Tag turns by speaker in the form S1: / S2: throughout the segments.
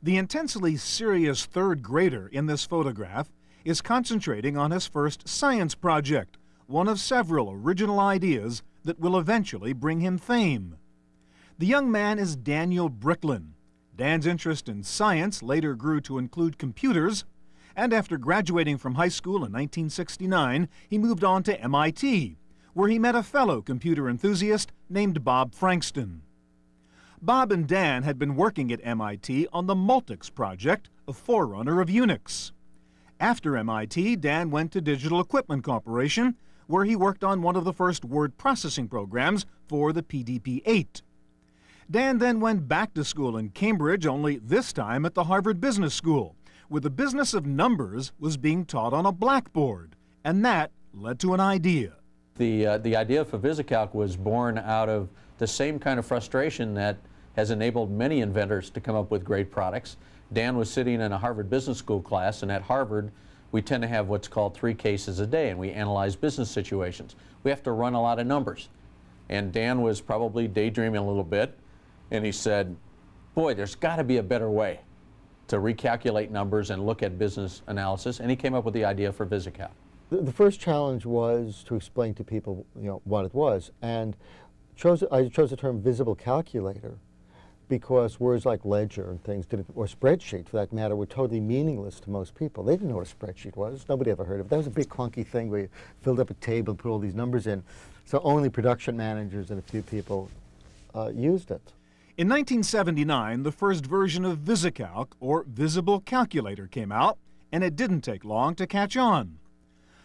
S1: The intensely serious third grader in this photograph is concentrating on his first science project, one of several original ideas that will eventually bring him fame. The young man is Daniel Bricklin. Dan's interest in science later grew to include computers, and after graduating from high school in 1969, he moved on to MIT, where he met a fellow computer enthusiast named Bob Frankston. Bob and Dan had been working at MIT on the Multics project, a forerunner of Unix. After MIT, Dan went to Digital Equipment Corporation, where he worked on one of the first word processing programs for the PDP-8. Dan then went back to school in Cambridge, only this time at the Harvard Business School, where the business of numbers was being taught on a blackboard, and that led to an idea.
S2: The idea for VisiCalc was born out of the same kind of frustration that has enabled many inventors to come up with great products. Dan was sitting in a Harvard Business School class, and at Harvard we tend to have what's called 3 cases a day, and we analyze business situations. We have to run a lot of numbers. And Dan was probably daydreaming a little bit, and he said, boy, there's got to be a better way to recalculate numbers and look at business analysis, and he came up with the idea for VisiCalc.
S3: The first challenge was to explain to people, what it was, and I chose the term visible calculator because words like ledger and things, or spreadsheet for that matter, were totally meaningless to most people. They didn't know what a spreadsheet was. Nobody ever heard of it. That was a big clunky thing where you filled up a table and put all these numbers in. So only production managers and a few people used it.
S1: In 1979, the first version of VisiCalc, or Visible Calculator, came out, and it didn't take long to catch on.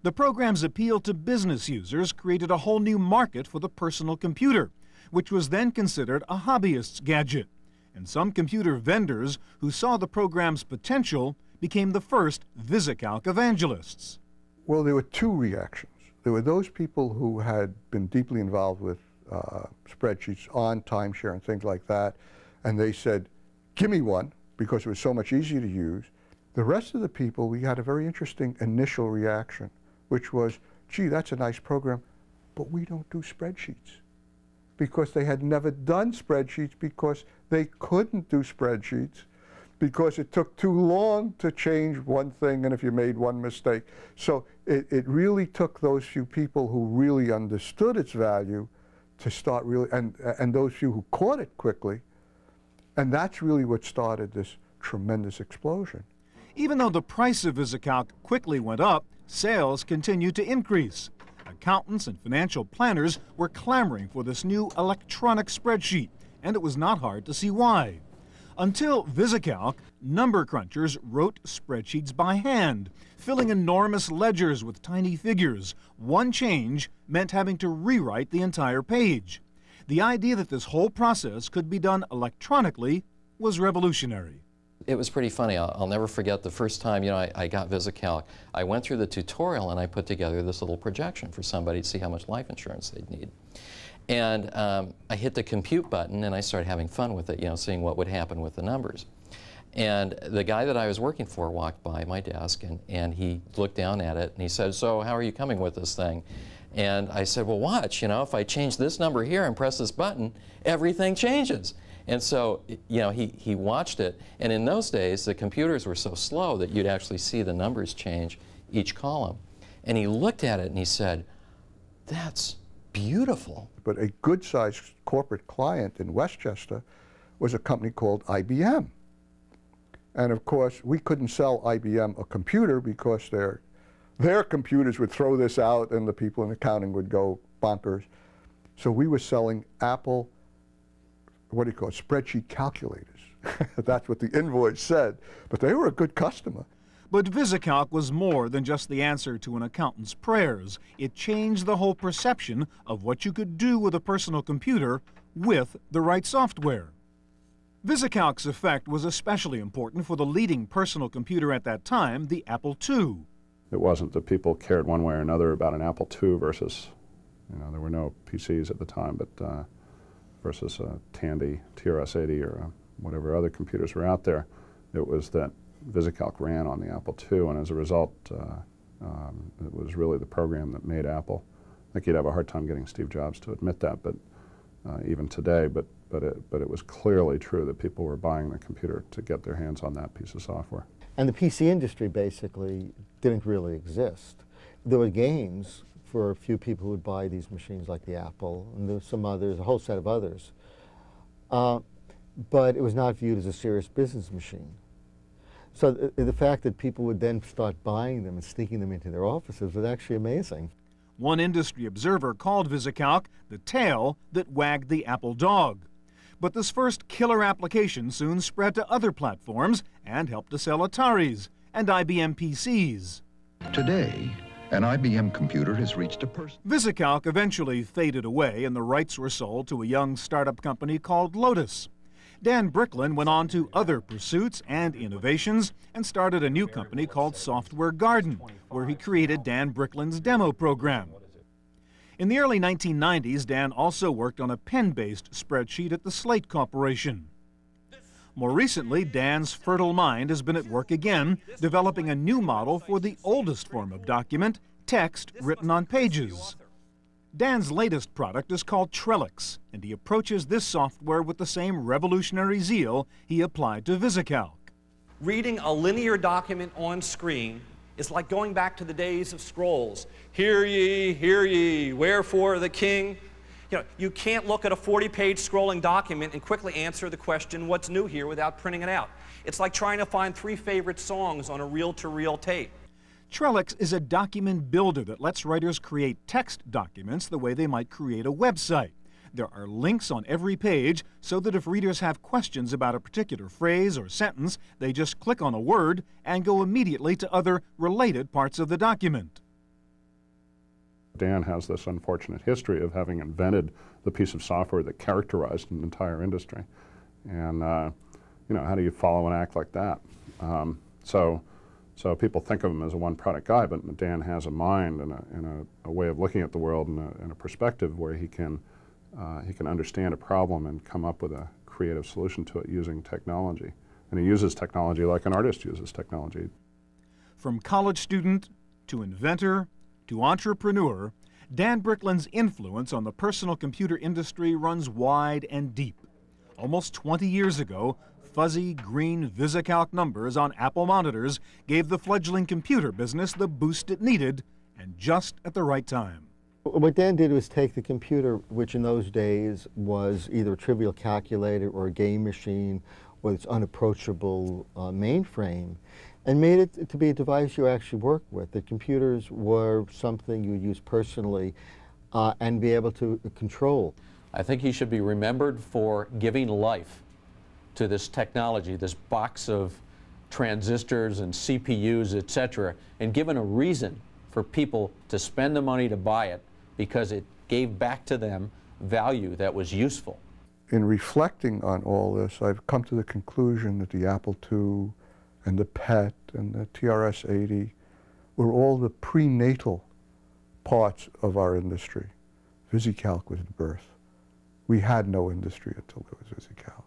S1: The program's appeal to business users created a whole new market for the personal computer, which was then considered a hobbyist's gadget. And some computer vendors who saw the program's potential became the first VisiCalc evangelists.
S4: Well, there were 2 reactions. There were those people who had been deeply involved with spreadsheets on timeshare and things like that, and they said, give me one, because it was so much easier to use. The rest of the people, we had a very interesting initial reaction, which was, gee, that's a nice program, but we don't do spreadsheets. Because they had never done spreadsheets, because they couldn't do spreadsheets, because it took too long to change one thing and if you made one mistake. So it really took those few people who really understood its value to start really, and those few who caught it quickly, and that's really what started this tremendous explosion.
S1: Even though the price of VisiCalc quickly went up, sales continued to increase. Accountants and financial planners were clamoring for this new electronic spreadsheet, and it was not hard to see why. Until VisiCalc, number crunchers wrote spreadsheets by hand, filling enormous ledgers with tiny figures. One change meant having to rewrite the entire page. The idea that this whole process could be done electronically was revolutionary.
S5: It was pretty funny. I'll never forget the first time I got VisiCalc. I went through the tutorial and I put together this little projection for somebody to see how much life insurance they'd need. And I hit the compute button and I started having fun with it, seeing what would happen with the numbers. And the guy that I was working for walked by my desk and he looked down at it and he said, so how are you coming with this thing? And I said, well, watch, if I change this number here and press this button, everything changes. And so, he watched it, and in those days, the computers were so slow that you'd actually see the numbers change each column. And he looked at it and he said, that's beautiful.
S4: But a good-sized corporate client in Westchester was a company called IBM. And of course, we couldn't sell IBM a computer because their computers would throw this out and the people in accounting would go bonkers. So we were selling Apple, spreadsheet calculators. That's what the invoice said. But they were a good customer.
S1: But VisiCalc was more than just the answer to an accountant's prayers. It changed the whole perception of what you could do with a personal computer with the right software. VisiCalc's effect was especially important for the leading personal computer at that time, the Apple II.
S6: It wasn't that people cared one way or another about an Apple II versus, there were no PCs at the time, but versus a Tandy TRS-80 or whatever other computers were out there. It was that VisiCalc ran on the Apple II, and as a result, it was really the program that made Apple. I think you'd have a hard time getting Steve Jobs to admit that, but even today. But but it was clearly true that people were buying the computer to get their hands on that piece of software.
S3: And the PC industry basically didn't really exist. There were games for a few people who would buy these machines like the Apple, and there were some others, a whole set of others. But it was not viewed as a serious business machine. So the fact that people would then start buying them and sneaking them into their offices was actually amazing.
S1: One industry observer called VisiCalc the tail that wagged the Apple dog. But this first killer application soon spread to other platforms and helped to sell Ataris and IBM PCs.
S7: Today, an IBM computer has reached a person.
S1: VisiCalc eventually faded away and the rights were sold to a young startup company called Lotus. Dan Bricklin went on to other pursuits and innovations and started a new company called Software Garden, where he created Dan Bricklin's demo program. In the early 1990s, Dan also worked on a pen-based spreadsheet at the Slate Corporation. More recently, Dan's fertile mind has been at work again, developing a new model for the oldest form of document, text written on pages. Dan's latest product is called Trellix, and he approaches this software with the same revolutionary zeal he applied to VisiCalc.
S8: Reading a linear document on screen is like going back to the days of scrolls. Hear ye, wherefore the king. You can't look at a 40-page scrolling document and quickly answer the question, what's new here, without printing it out. It's like trying to find 3 favorite songs on a reel-to-reel tape.
S1: Trellix is a document builder that lets writers create text documents the way they might create a website. There are links on every page so that if readers have questions about a particular phrase or sentence, they just click on a word and go immediately to other related parts of the document.
S6: Dan has this unfortunate history of having invented the piece of software that characterized an entire industry. And, how do you follow an act like that? So people think of him as a one-product guy, but Dan has a mind and a way of looking at the world and a perspective where he can understand a problem and come up with a creative solution to it using technology. And he uses technology like an artist uses technology.
S1: From college student to inventor to entrepreneur, Dan Bricklin's influence on the personal computer industry runs wide and deep. Almost 20 years ago, fuzzy green VisiCalc numbers on Apple monitors gave the fledgling computer business the boost it needed, and just at the right time.
S3: What Dan did was take the computer, which in those days was either a trivial calculator or a game machine with its unapproachable mainframe, and made it to be a device you actually work with. The computers were something you would use personally and be able to control.
S2: I think he should be remembered for giving life to this technology, this box of transistors and CPUs, etc., and given a reason for people to spend the money to buy it because it gave back to them value that was useful.
S4: In reflecting on all this, I've come to the conclusion that the Apple II and the PET and the TRS-80 were all the prenatal parts of our industry. VisiCalc was birth. We had no industry until there was VisiCalc.